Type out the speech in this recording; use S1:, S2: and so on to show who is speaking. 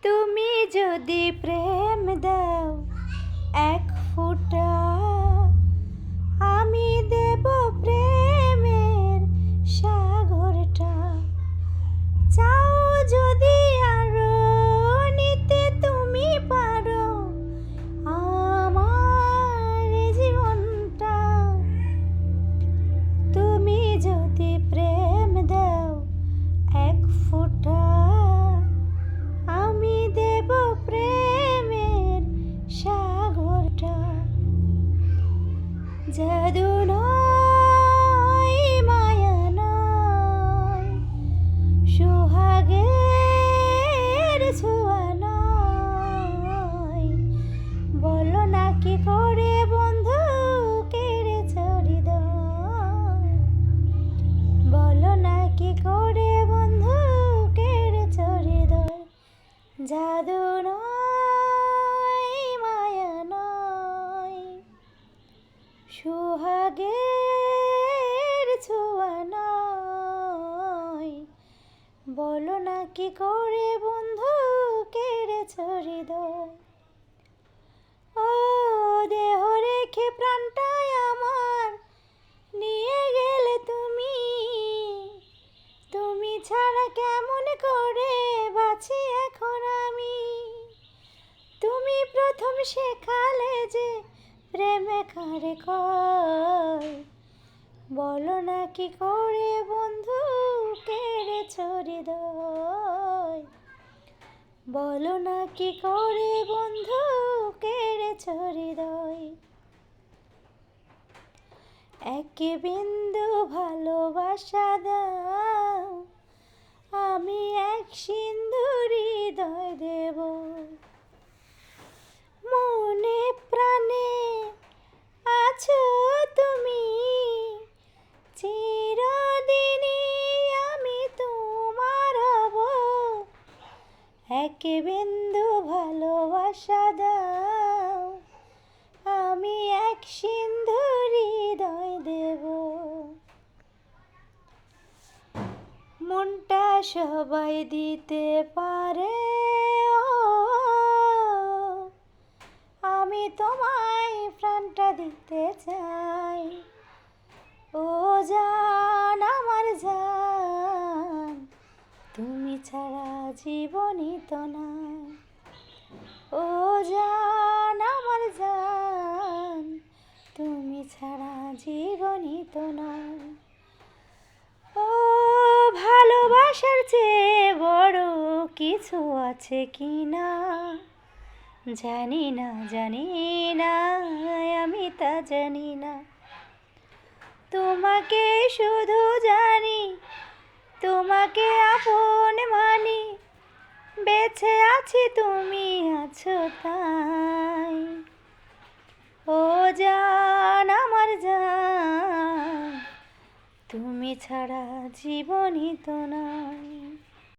S1: তুমি যদি প্রেম দাও এক ফোঁটা, আমি দেব প্রেমের সাগরটা। চাও যদি আরো নিতে তুমি পারো আমার জীবনটা। তুমি যদি প্রেম দাও এক ফোঁটা, আমি দেব প্রেমের সাগরটা। জাদু নয়, মায়া নয়, সোহাগের ছোঁয়া নয়। বলো না কি করে বন্ধু কেড়েছ হৃদয়, বলো না কি করে বন্ধু কেড়েছ হৃদয়। জাদু নয়, মায়া নয়, সোহাগের ছোঁয়া নয়। বলো না কি করে বন্ধু কেড়েছ হৃদয়। ও দেহ রেখে প্রাণটাই আমার নিয়ে গেলে তুমি, তুমি ছাড়া কেমন করে বাঁচি এখন আমি। তুমি প্রথম শেখালে যে প্রেমে কারে কয়, বলো না কি করে বন্ধু কেড়েছ হৃদয়, বলো না কি করে বন্ধু কেড়েছ হৃদয়। এক বিন্দু ভালোবাসা দাও, আমি এক সিন্ধু হৃদয় দেব। মনে প্রাণে আছো তুমি, চিরদিনই আমি তোমার হব। এক বিন্দু ভালোবাসা দাও, আমি এক সিন্ধু হৃদয় দেব। মনটা সবাই দিতে পারে, আমি তোমায় প্রাণটা দিতে চাই। ও জান আমার জান, তুমি ছাড়া জীবনই তো নাই। ও জান আমার জান, তুমি ছাড়া জীবনই তো নাই। ও ভালোবাসার চেয়ে বড় কিছু আছে কি না, জানি না জানি না, আমি তা জানি না। তোমাকে শুধু জানি, তোমাকে আপন মানি, বেঁচে আছি তুমি আছো তাই। ও জান আমার জান, তুমি ছাড়া জীবনই তো নয়।